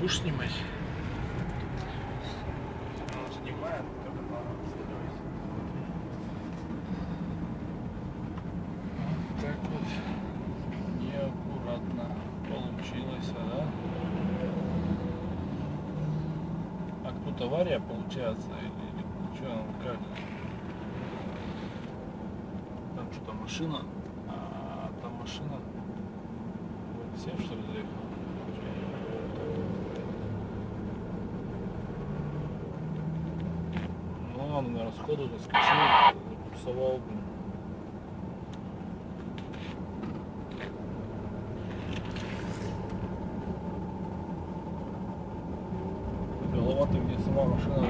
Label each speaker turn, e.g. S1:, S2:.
S1: Будешь снимать? Он снимает, только надо следовать. Вот так вот неаккуратно получилось, да? А тут авария получается или что, как? Там что-то машина, там машина. Всем что ли заехал? Ну ладно, на расходу заскочил, запусовал, блин. Голова-то где сама машина.